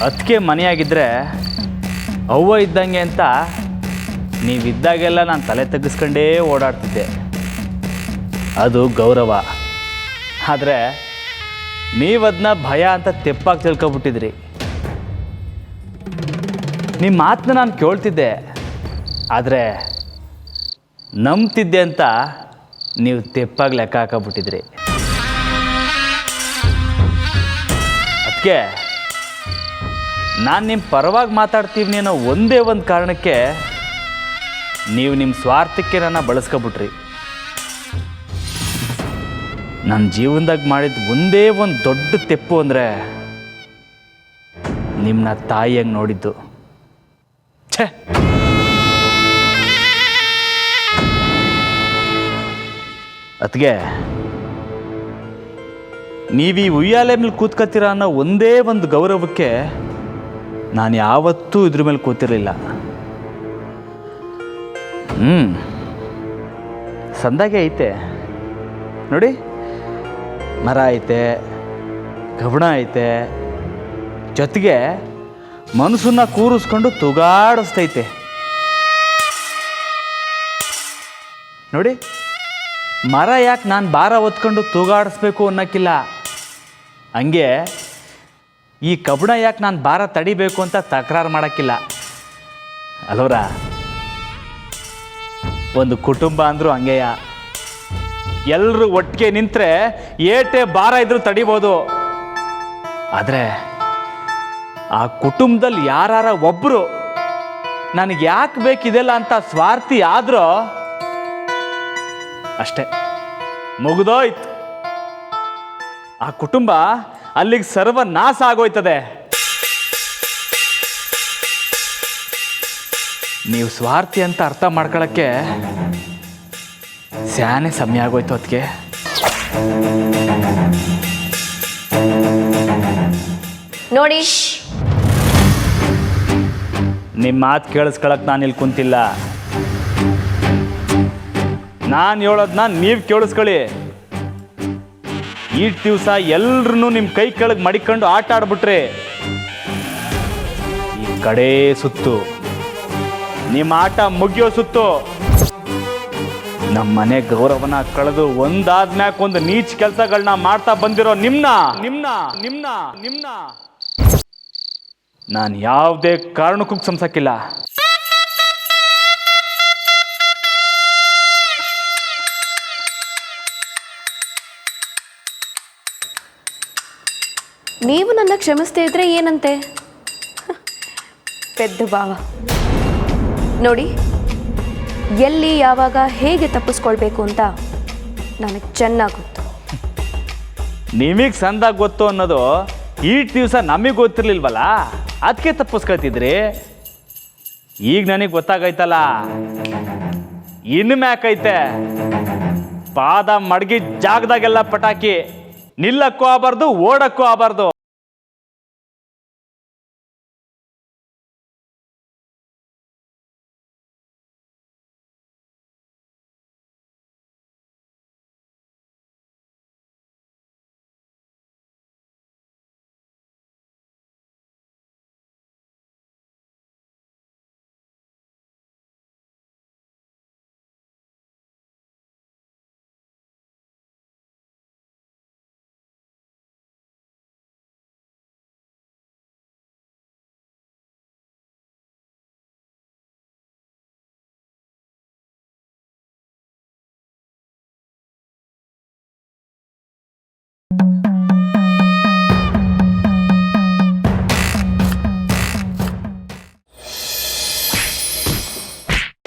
ಅದಕ್ಕೆ ಮನೆಯಾಗಿದ್ದರೆ ಅವ್ವ ಇದ್ದಂಗೆ ಅಂತ ನೀವಿದ್ದಾಗೆಲ್ಲ ನಾನು ತಲೆ ತಗ್ಗಿಸ್ಕೊಂಡೇ ಓಡಾಡ್ತಿದ್ದೆ. ಅದು ಗೌರವ. ಆದರೆ ನೀವದನ್ನ ಭಯ ಅಂತ ತೆಪ್ಪಾಗಿ ತಿಳ್ಕೊಬಿಟ್ಟಿದ್ರಿ. ನಿಮ್ಮ ಮಾತನ್ನ ನಾನು ಕೇಳ್ತಿದ್ದೆ, ಆದರೆ ನಂಬ್ತಿದ್ದೆ ಅಂತ ನೀವು ತೆಪ್ಪಾಗಿ ಲೆಕ್ಕ ಹಾಕೋಬಿಟ್ಟಿದ್ರಿ. ಅದಕ್ಕೆ ನಾನು ನಿಮ್ಮ ಪರವಾಗಿ ಮಾತಾಡ್ತೀವಿ ಅನ್ನೋ ಒಂದೇ ಒಂದು ಕಾರಣಕ್ಕೆ ನೀವು ನಿಮ್ಮ ಸ್ವಾರ್ಥಕ್ಕೆ ನನ್ನ ಬಳಸ್ಕೊಬಿಟ್ರಿ. ನನ್ನ ಜೀವನದಾಗ ಮಾಡಿದ ಒಂದೇ ಒಂದು ದೊಡ್ಡ ತೆಪ್ಪು ಅಂದರೆ ನಿಮ್ಮನ್ನ ತಾಯಿಯಾಗಿ ನೋಡಿದ್ದು. ಛೇ, ಅದಕ್ಕೆ ನೀವು ಈ ಉಯ್ಯಾಲೆ ಮೇಲೆ ಕೂತ್ಕೊತೀರ ಅನ್ನೋ ಒಂದೇ ಒಂದು ಗೌರವಕ್ಕೆ ನಾನು ಯಾವತ್ತೂ ಇದ್ರ ಮೇಲೆ ಕೂತಿರಲಿಲ್ಲ. ಸಂದಾಗೆ ಐತೆ ನೋಡಿ, ಮರ ಐತೆ, ಕಬ್ಬಣ ಐತೆ, ಜೊತೆಗೆ ಮನಸ್ಸನ್ನ ಕೂರಿಸ್ಕೊಂಡು ತೂಗಾಡಿಸ್ತೈತೆ ನೋಡಿ. ಮರ ಯಾಕೆ ನಾನು ಭಾರ ಹೊತ್ಕೊಂಡು ತೂಗಾಡಿಸ್ಬೇಕು ಅನ್ನೋಕ್ಕಿಲ್ಲ, ಹಂಗೆ ಈ ಕಬ್ಬಣ ಯಾಕೆ ನಾನು ಭಾರ ತಡಿಬೇಕು ಅಂತ ತಕರಾರು ಮಾಡೋಕ್ಕಿಲ್ಲ ಅಲ್ವರ. ಒಂದು ಕುಟುಂಬ ಅಂದರೂ ಹಂಗೆಯ, ಎಲ್ಲರೂ ಒಟ್ಟಿಗೆ ನಿಂತರೆ ಏಟೇ ಭಾರ ಇದ್ರೂ ತಡಿಬೋದು. ಆದರೆ ಆ ಕುಟುಂಬದಲ್ಲಿ ಯಾರ ಒಬ್ಬರು ನನಗೆ ಯಾಕೆ ಬೇಕಿದೆಲ್ಲ ಅಂತ ಸ್ವಾರ್ಥಿ ಆದರೂ ಅಷ್ಟೇ, ಮುಗಿದೋಯ್ತು. ಆ ಕುಟುಂಬ ಅಲ್ಲಿಗೆ ಸರ್ವನಾಶ ಆಗೋಯ್ತದೆ. ನೀವು ಸ್ವಾರ್ಥಿ ಅಂತ ಅರ್ಥ ಮಾಡ್ಕೊಳ್ಳೋಕ್ಕೆ ಸ್ಯಾನೆ ಸಮಯ ಆಗೋಯ್ತು. ಅದಕ್ಕೆ ನೋಡಿ, ನಿಮ್ಮ ಮಾತು ಕೇಳಿಸ್ಕೊಳಕ್ಕೆ ನಾನು ಇಲ್ಲಿ ಕುಂತಿಲ್ಲ. ನಾನು ಹೇಳೋದನ್ನ ನೀವು ಕೇಳಿಸ್ಕೊಳ್ಳಿ. ಈ ದಿವಸ ಎಲ್ರೂ ನಿಮ್ಮ ಕೈ ಕೆಳಗೆ ಮಡಿಕೊಂಡು ಆಟ ಆಡ್ಬಿಟ್ರಿ. ಈ ಕಡೆ ಸುತ್ತು ನಿಮ್ಮ ಆಟ ಮುಗಿಯೋ ಸುತ್ತು. ನಮ್ಮ ಮನೆ ಗೌರವನ ಕಳೆದು ಒಂದಾದ್ಮ್ಯಾಕ್ ಒಂದು ನೀಚ್ ಕೆಲಸಗಳನ್ನ ಮಾಡ್ತಾ ಬಂದಿರೋ ನಿಮ್ನ ನಾನು ಯಾವುದೇ ಕಾರಣಕ್ಕೂ ಕ್ಷಮಿಸಕ್ಕಿಲ್ಲ. ನೀವು ನನ್ನ ಕ್ಷಮಿಸ್ತಾ ಇದ್ರೆ ಏನಂತೆ? ಪೆದ್ದ ಭಾವ. ನೋಡಿ, ಎಲ್ಲಿ ಯಾವಾಗ ಹೇಗೆ ತಪ್ಪಿಸ್ಕೊಳ್ಬೇಕು ಅಂತ ನನಗೆ ಚೆನ್ನಾಗಿ ಗೊತ್ತು. ನಿಮಗೆ ಸಂದಾಗ ಗೊತ್ತು ಅನ್ನೋದು ಈ ದಿವಸ ನಮಗೆ ಗೊತ್ತಿರ್ಲಿಲ್ವಲ್ಲ, ಅದಕ್ಕೆ ತಪ್ಪಿಸ್ಕೊಳ್ತಿದ್ರಿ. ಈಗ ನನಗೆ ಗೊತ್ತಾಗೈತಲ್ಲ, ಇನ್ನು ಮ್ಯಾಕೈತೆ. ಪಾದ ಮಡಗಿ ಜಾಗದಾಗೆಲ್ಲ ಪಟಾಕಿ, ನಿಲ್ಲಕ್ಕೂ ಆಗಬಾರ್ದು, ಓಡಕ್ಕೂ ಆಗಬಾರ್ದು.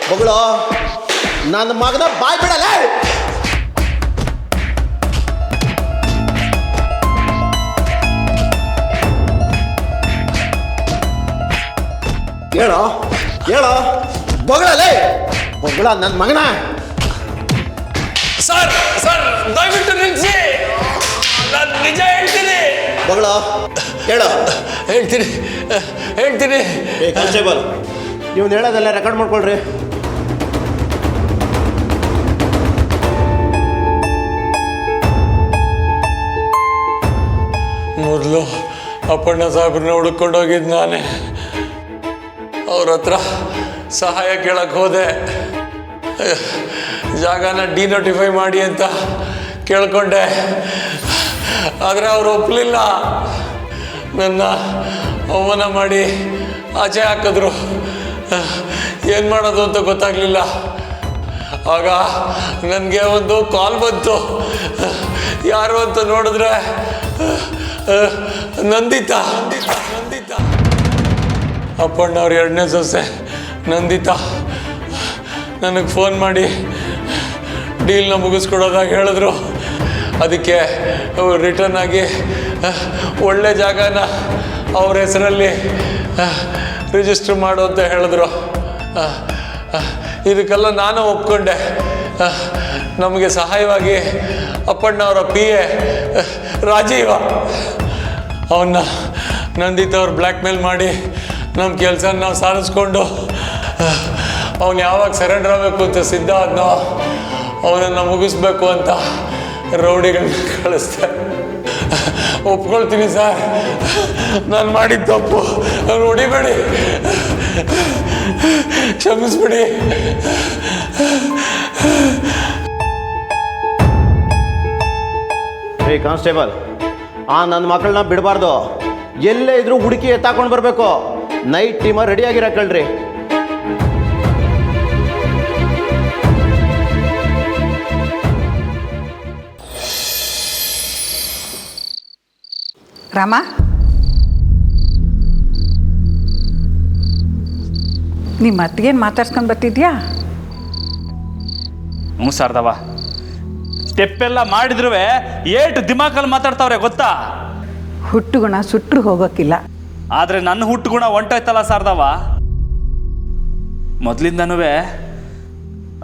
ಮಗಳು ನನ್ನ ಮಗನ ಬಾಯ್ ಬಿಡಲ್ಲ. ಹೇಳೋ ಹೇಳೋ ಬೊಗಳಲ್ಲೇ, ಬೊಗಳ ನನ್ನ ಮಗನ. ಸರ್ ಸರ್ ದಯವಿಟ್ಟು ನಿಲ್ಲಿಸಿ, ನಾನು ನಿಜ ಹೇಳ್ತೀನಿ. ಬೊಗಳ ಹೇಳೋ. ಹೇಳ್ತೀನಿ. ಕಾನ್ಸ್ಟೇಬಲ್, ನೀವು ಹೇಳೋದೆಲ್ಲ ರೆಕಾರ್ಡ್ ಮಾಡ್ಕೊಳ್ರಿ. ಮೊದಲು ಅಪ್ಪಣ್ಣ ಸಾಹೇಬ್ರನ್ನ ಹುಡುಕೊಂಡು ಹೋಗಿದ್ದು ನಾನೇ. ಅವ್ರ ಹತ್ರ ಸಹಾಯ ಕೇಳಕ್ಕೆ ಹೋದೆ. ಜಾಗನ ಡಿನೋಟಿಫೈ ಮಾಡಿ ಅಂತ ಕೇಳ್ಕೊಂಡೆ. ಆದರೆ ಅವ್ರು ಒಪ್ಪಲಿಲ್ಲ. ನನ್ನ ಅವಮಾನ ಮಾಡಿ ಆಚೆ ಹಾಕಿದ್ರು. ಏನು ಮಾಡೋದು ಅಂತ ಗೊತ್ತಾಗಲಿಲ್ಲ. ಆಗ ನನಗೆ ಒಂದು ಕಾಲ್ ಬಂತು. ಯಾರು ಅಂತ ನೋಡಿದ್ರೆ ನಂದಿತಾ. ಅಪ್ಪಣ್ಣವ್ರ 2ನೇ ಸೊಸೆ ನಂದಿತಾ ನನಗೆ ಫೋನ್ ಮಾಡಿ ಡೀಲ್ನ ಮುಗಿಸ್ಕೊಡೋದಾಗ ಹೇಳಿದ್ರು. ಅದಕ್ಕೆ ರಿಟರ್ನ್ ಆಗಿ ಒಳ್ಳೆ ಜಾಗನ ಅವ್ರ ಹೆಸರಲ್ಲಿ ರಿಜಿಸ್ಟರ್ ಮಾಡು ಅಂತ ಹೇಳಿದ್ರು. ಇದಕ್ಕೆಲ್ಲ ನಾನು ಒಪ್ಕೊಂಡೆ. ನಮಗೆ ಸಹಾಯವಾಗಿ ಅಪ್ಪಣ್ಣವರ PA ರಾಜೀವ ಅವನ್ನ ನಂದಿತವ್ರು ಬ್ಲ್ಯಾಕ್ ಮೇಲ್ ಮಾಡಿ ನಮ್ಮ ಕೆಲಸ ನಾವು ಸಾಧಿಸ್ಕೊಂಡು ಅವನು ಯಾವಾಗ ಸರೆಂಡರ್ ಆಗಬೇಕು ಅಂತ ಸಿದ್ಧ ಆದ್ನೋ ಅವನನ್ನು ಮುಗಿಸ್ಬೇಕು ಅಂತ ರೌಡಿಗಳನ್ನ ಕಳಿಸ್ದೆ. ಒಪ್ಕೊಳ್ತೀನಿ ಸರ್, ನಾನು ಮಾಡಿದ ತಪ್ಪು. ನಾನು ಹೊಡಿಬೇಡಿ, ಕ್ಷಮಿಸ್ಬಿಡಿ. ಏ ಕಾನ್ಸ್ಟೇಬಲ್, ನನ್ನ ಮಕ್ಕಳನ್ನ ಬಿಡಬಾರ್ದು. ಎಲ್ಲೇ ಇದ್ರೂ ಹುಡುಕಿ ಎತ್ತಾಕೊಂಡು ಬರಬೇಕು. ನೈಟ್ ಟೀಮ ರೆಡಿಯಾಗಿರಕಳ್ರಿ. ರಾಮ, ನಿಮ್ಮ ಅತ್ತಿಗೇನು ಮಾತಾಡ್ಸ್ಕೊಂಡು ಬರ್ತಿದ್ಯಾ? ಹ್ಞೂ ಶಾರದವ್ವ, ಸ್ಟೆಪ್ಪೆಲ್ಲ ಮಾಡಿದ್ರು ಏಟು ದಿಮಾಕಲ್ಲಿ ಮಾತಾಡ್ತಾವ್ರೆ ಗೊತ್ತಾ? ಹುಟ್ಟುಗುಣ ಸುಟ್ಟರು ಹೋಗೋಕ್ಕಿಲ್ಲ. ಆದರೆ ನನ್ನ ಹುಟ್ಟು ಗುಣ ಹೊಂಟೋಯ್ತಲ್ಲ ಶಾರದವ್ವ. ಮೊದಲಿಂದನೂ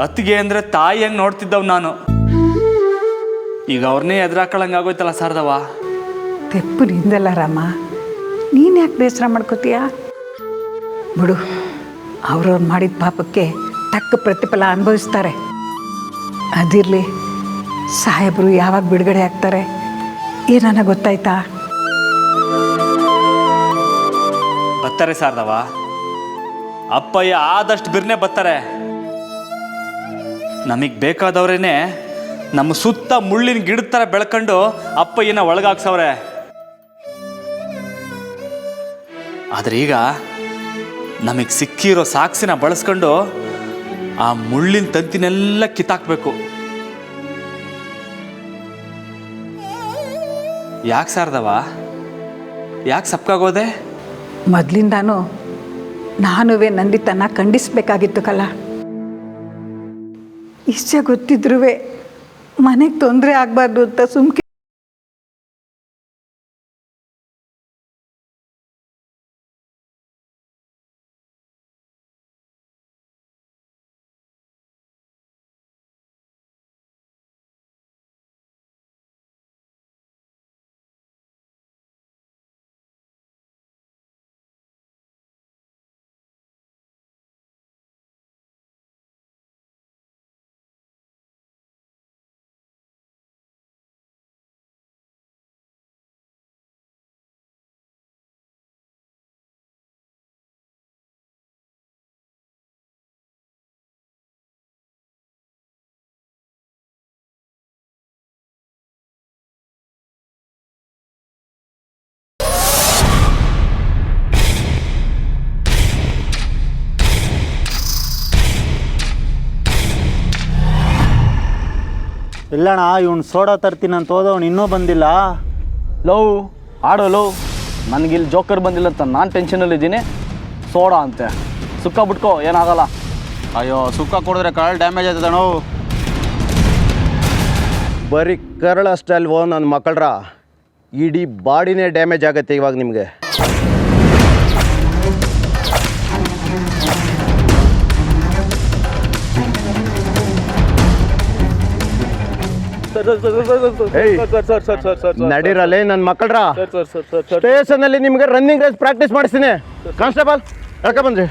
ಅತ್ತಿಗೆ ಅಂದರೆ ತಾಯಿ ಹೆಂಗೆ ನೋಡ್ತಿದ್ದವು ನಾನು. ಈಗ ಅವ್ರನ್ನೇ ಎದುರಾಕೊಳ್ಳಂಗೆ ಆಗೋಯ್ತಲ್ಲ ಶಾರದವ್ವ. ತೆಪ್ಪು ನಿಂದಲ್ಲ ರಾಮ, ನೀನು ಯಾಕೆ ಬೇಸರ ಮಾಡ್ಕೋತೀಯ? ಬಿಡು, ಅವ್ರವ್ರು ಮಾಡಿದ ಪಾಪಕ್ಕೆ ತಕ್ಕ ಪ್ರತಿಫಲ ಅನುಭವಿಸ್ತಾರೆ. ಅದಿರಲಿ, ಸಾಹೇಬರು ಯಾವಾಗ ಬಿಡುಗಡೆ ಆಗ್ತಾರೆ ಏನನ್ನ ಗೊತ್ತಾಯ್ತಾ? ಬರ್ತಾರೆ ಶಾರದವ್ವ, ಅಪ್ಪಯ್ಯ ಆದಷ್ಟು ಬಿರ್ನೆ ಬರ್ತಾರೆ. ನಮಗೆ ಬೇಕಾದವ್ರೇನೆ ನಮ್ಮ ಸುತ್ತ ಮುಳ್ಳಿನ ಗಿಡದ ಥರ ಬೆಳ್ಕೊಂಡು ಅಪ್ಪಯ್ಯನ ಒಳಗಾಕ್ಸವ್ರೆ. ಆದರೆ ಈಗ ನಮಗೆ ಸಿಕ್ಕಿರೋ ಸಾಕ್ಷಿನ ಬಳಸ್ಕೊಂಡು ಆ ಮುಳ್ಳಿನ ತಂತಿನೆಲ್ಲ ಕಿತ್ತಾಕ್ಬೇಕು. ಯಾಕೆ ಶಾರದವ್ವ, ಯಾಕೆ ಸಪ್ಕಾಗೋದೆ? ಮೊದಲಿಂದಾನು ನಾನುವೇ ನಂದಿತನ ಖಂಡಿಸ್ಬೇಕಾಗಿತ್ತು ಕಲ್ಲ. ಇಷ್ಟೇ ಗೊತ್ತಿದ್ರೂ ಮನೆಗೆ ತೊಂದರೆ ಆಗಬಾರ್ದು ಅಂತ ಸುಮ್ಕೆ ಇಲ್ಲಣ್ಣ, ಇವ್ನು ಸೋಡಾ ತರ್ತೀನಿ ಅಂತ ಹೋದವ್ನು ಇನ್ನೂ ಬಂದಿಲ್ಲ. ಲವ್ ಆಡೋ ಲವ್, ನನಗಿಲ್ಲಿ ಜೋಕರ್ ಬಂದಿಲ್ಲ ಅಂತ ನಾನು ಟೆನ್ಷನಲ್ಲಿದ್ದೀನಿ. ಸೋಡಾ ಅಂತೆ, ಸುಕ್ಕ ಬಿಟ್ಕೋ, ಏನಾಗಲ್ಲ. ಅಯ್ಯೋ, ಸುಕ್ಕ ಕೊಡಿದ್ರೆ ಕರಳು ಡ್ಯಾಮೇಜ್ ಆಯ್ತದಣ್ಣ. ಬರೀ ಕರಳಷ್ಟೇ ಅಲ್ವೋ ನನ್ನ ಮಕ್ಕಳ್ರ, ಇಡೀ ಬಾಡಿನೇ ಡ್ಯಾಮೇಜ್ ಆಗುತ್ತೆ ಇವಾಗ ನಿಮಗೆ. ನಡೀರಲ್ಲೇ ನನ್ನ ಮಕ್ಕಳ್ರ, ಸ್ಟೇಷನಲ್ಲಿ ನಿಮಗೆ ರನ್ನಿಂಗ್ ರೇಸ್ ಪ್ರಾಕ್ಟೀಸ್ ಮಾಡಿಸ್ತೀನಿ. ಕಾನ್ಸ್ಟೇಬಲ್ ಹೇಳ್ಕೊ ಬನ್ರಿ.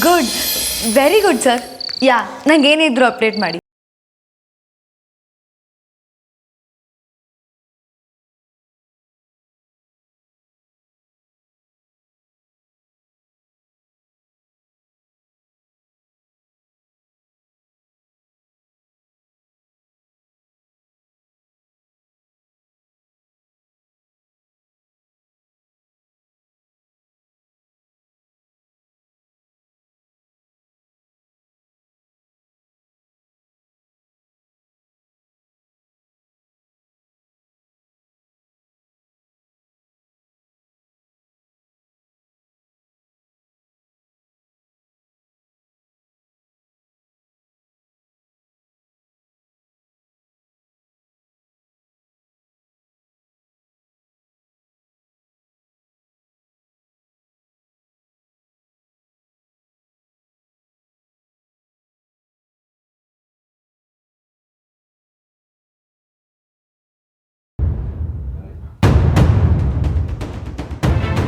Good, very good sir. Yeah, ನಂಗೆ ಏನಿದ್ರು ಅಪ್ಡೇಟ್ ಮಾಡಿ.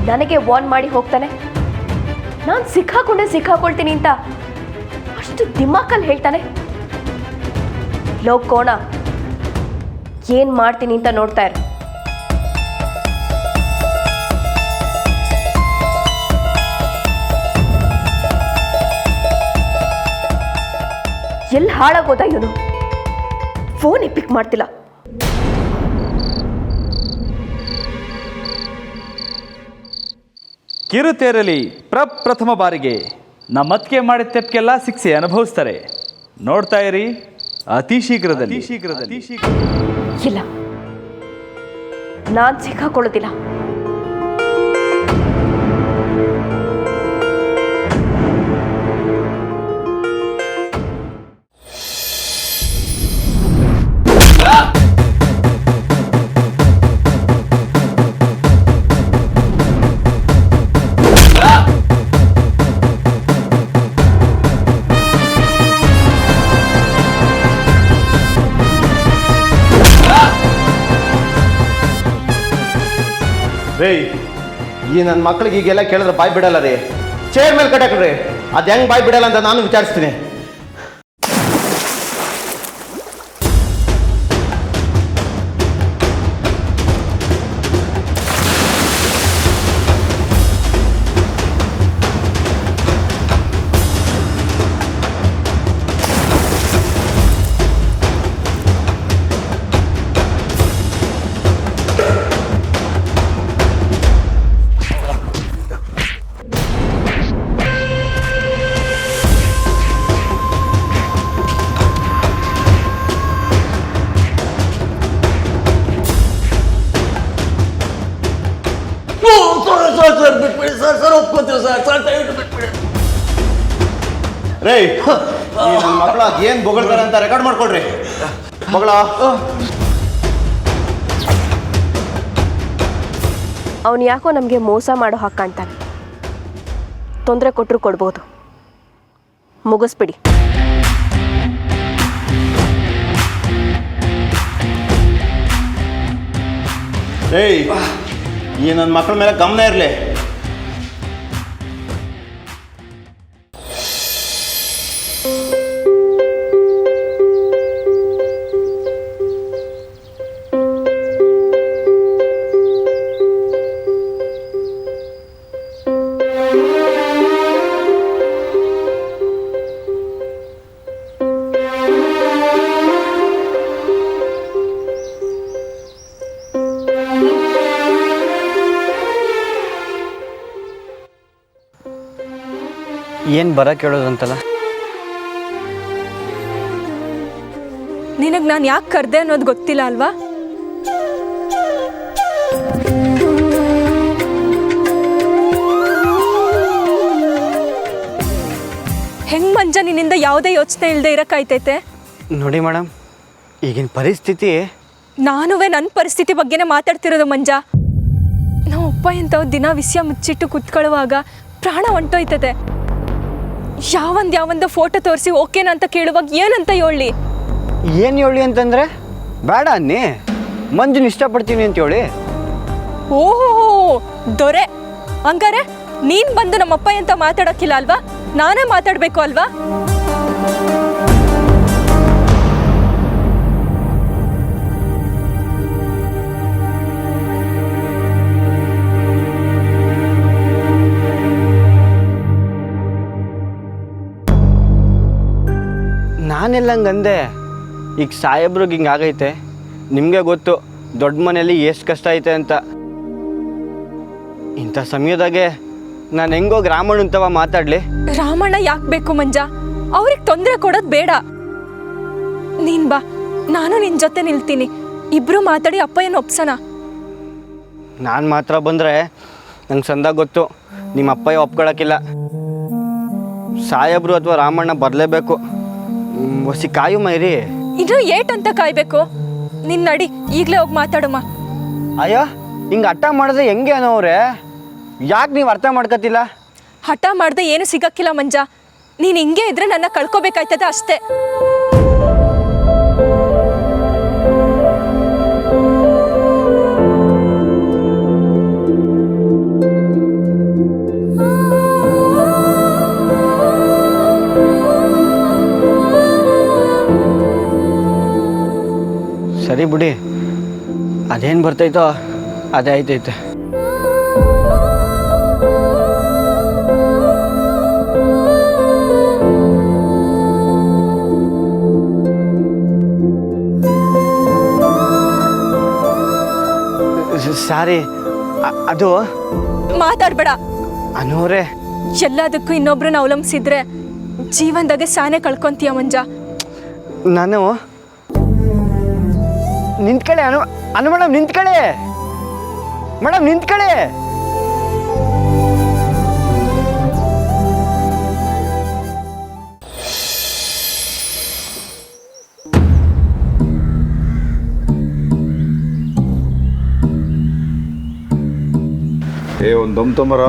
ನನಗೆ ವಾರ್ನ್ ಮಾಡಿ ಹೋಗ್ತಾನೆ. ನಾನು ಸಿಕ್ಕಾಕೊಳ್ತೀನಿ ಅಂತ ಅಷ್ಟು ದಿಮಾಕಲ್ಲಿ ಹೇಳ್ತಾನೆ. ಲೋ ಕೋಣ, ಏನ್ ಮಾಡ್ತೀನಿ ಅಂತ ನೋಡ್ತಾ ಇರು. ಎಲ್ಲಿ ಹಾಳಾಗೋದ ಇವನು? ಫೋನ್ ಪಿಕ್ ಮಾಡ್ತಿಲ್ಲ. ಕಿರುತೆರಲಿ ಪ್ರಪ್ರಥಮ ಬಾರಿಗೆ ನಮ್ಮತ್ತಿಗೆ ಮಾಡಿದ ತೆಪ್ಪಿಗೆಲ್ಲ ಶಿಕ್ಷೆ ಅನುಭವಿಸ್ತಾರೆ. ನೋಡ್ತಾ ಇರಿ ಅತಿ ಶೀಘ್ರದಲ್ಲಿ. ಇಲ್ಲ, ನಾನು ಸಿಕ್ಕಾಕೊಳ್ಳೋದಿಲ್ಲ. ರೇ, ಈ ನನ್ನ ಮಕ್ಳಿಗೆ ಈಗೆಲ್ಲ ಕೇಳಿದ್ರೆ ಬಾಯ್ ಬಿಡಲ್ಲ ರೀ. ಚೇರ್ ಮೇಲೆ ಕಟ್ಟಾಕ್ರಿ. ಅದು ಹೆಂಗೆ ಬಾಯ್ ಬಿಡಲ್ಲ ಅಂತ ನಾನು ವಿಚಾರಿಸ್ತೀನಿ. ರೇ, ಈ ನನ್ನ ಮಕ್ಕಳು ಅದೇನು ಬೊಗಳ್ತಾರೆ ಅಂತ ರೆಕಾರ್ಡ್ ಮಾಡ್ಕೊಳ್ರಿ. ಮಗಳ ಅವನು ಯಾಕೋ ನಮಗೆ ಮೋಸ ಮಾಡೋ ಹಾಗೆ ಕಾಣ್ತಾನೆ. ತೊಂದರೆ ಕೊಟ್ಟರು ಕೊಡ್ಬೋದು, ಮುಗಿಸ್ಬಿಡಿ. ಏಯ್, ಈ ನನ್ನ ಮಕ್ಕಳ ಮೇಲೆ ಗಮನ ಇರಲಿ. ಏನು ಬರೋಕ್ಕೆ ಹೇಳೋದಂತಲ್ಲ? ನಿನಗೆ ನಾನು ಯಾಕೆ ಕರೆದೆ ಅನ್ನೋದು ಗೊತ್ತಿಲ್ಲ ಅಲ್ವಾ? ಹೆಂಗ್ ಮಂಜ ನಿನ್ನಿಂದ ಯಾವುದೇ ಯೋಚನೆ ಇಲ್ಲದೆ ಇರೋಕ್ಕಾಯ್ತೈತೆ? ನೋಡಿ ಮೇಡಮ್, ಈಗಿನ ಪರಿಸ್ಥಿತಿ. ನಾನುವೇ ನನ್ನ ಪರಿಸ್ಥಿತಿ ಬಗ್ಗೆನೇ ಮಾತಾಡ್ತಿರೋದು ಮಂಜ. ನಾವು ಅಪ್ಪ ಎಂಥವು ದಿನ ವಿಷಯ ಮುಚ್ಚಿಟ್ಟು ಕುತ್ಕೊಳ್ಳುವಾಗ ಪ್ರಾಣ ಹೊಂಟೋಯ್ತದೆ. ಯಾವಂದೋ ಫೋಟೋ ತೋರಿಸಿ ಓಕೆನಾ ಅಂತ ಕೇಳುವಾಗ ಏನಂತ ಹೇಳಿ? ಏನು ಹೇಳಿ ಅಂತಂದರೆ ಬೇಡ ಅನ್ನಿ, ಮಂಜುನ ಇಷ್ಟಪಡ್ತೀನಿ ಅಂತ ಹೇಳಿ. ಓಹೋ ದೊರೆ, ಹಂಗಾರೆ ನೀನು ಬಂದು ನಮ್ಮಪ್ಪ ಅಂತ ಮಾತಾಡೋಕ್ಕಿಲ್ಲ ಅಲ್ವಾ? ನಾನೇ ಮಾತಾಡಬೇಕು ಅಲ್ವಾ? ನಾನೆಲ್ಲಂಗಂದೆ. ಈಗ ಸಾಹೇಬ್ರಿಗೆ ಹಿಂಗೆ ಆಗೈತೆ, ನಿಮಗೆ ಗೊತ್ತು ದೊಡ್ಡ ಮನೆಯಲ್ಲಿ ಎಷ್ಟು ಕಷ್ಟ ಐತೆ ಅಂತ. ಇಂಥ ಸಮಯದಾಗೆ ನಾನು ಹೆಂಗೋಗಿ ರಾಮಣ್ಣಂತವ ಮಾತಾಡಲಿ? ರಾಮಣ್ಣ ಯಾಕೆ ಬೇಕು ಮಂಜ? ಅವ್ರಿಗೆ ತೊಂದರೆ ಕೊಡೋದು ಬೇಡ. ನೀನು ಬಾ, ನಾನು ನಿನ್ನ ಜೊತೆ ನಿಲ್ತೀನಿ. ಇಬ್ಬರು ಮಾತಾಡಿ ಅಪ್ಪಯ್ಯನ ಒಪ್ಸೋಣ. ನಾನು ಮಾತ್ರ ಬಂದರೆ ನಂಗೆ ಸಂದಾಗ ಗೊತ್ತು ನಿಮ್ಮ ಅಪ್ಪಯ್ಯ ಒಪ್ಕೊಳಕ್ಕಿಲ್ಲ. ಸಾಹೇಬ್ರು ಅಥವಾ ರಾಮಣ್ಣ ಬರಲೇಬೇಕು. ಹೊಸಿ ಕಾಯು ಮೈರಿ. ಇನ್ನು ಏಟಂತ ಕಾಯ್ಬೇಕು? ನಿನ್ನ ನಡಿ, ಈಗಲೇ ಹೋಗಿ ಮಾತಾಡಮ್ಮ. ಅಯ್ಯೋ, ಹಿಂಗೆ ಹಠ ಮಾಡಿದ್ರೆ ಹೆಂಗೆ ಅನ್ನೋವ್ರೆ? ಯಾಕೆ ನೀವು ಅರ್ಥ ಮಾಡ್ಕೊತಿಲ್ಲ? ಹಠ ಮಾಡದೆ ಏನು ಸಿಗಕ್ಕಿಲ್ಲ ಮಂಜ. ನೀನು ಹಿಂಗೆ ಇದ್ರೆ ನನ್ನ ಕಳ್ಕೊಬೇಕಾಯ್ತದ ಅಷ್ಟೇ. ಸರಿ ಬಿಡಿ, ಅದೇನು ಬರ್ತೈತೋ ಅದೇ ಆಯ್ತೈತೆ. ಸಾರಿ, ಅದು ಮಾತಾಡ್ಬೇಡ. ಅನೂರೇ, ಎಲ್ಲದಕ್ಕೂ ಇನ್ನೊಬ್ರನ್ನ ಅವಲಂಬಿಸಿದ್ರೆ ಜೀವನದಾಗೆ ಸಾನೆ ಕಳ್ಕೊಂತೀಯ ಮಂಜ. ನಾನು ನಿಂತ್ಕಳೆ ಅನು ಮೇಡಮ್, ನಿಂತ್ಕಳೆ ಮೇಡಮ್, ನಿಂತ್ಕಳೆ. ಒಂದು ದಮ್ ತೊಂಬರ.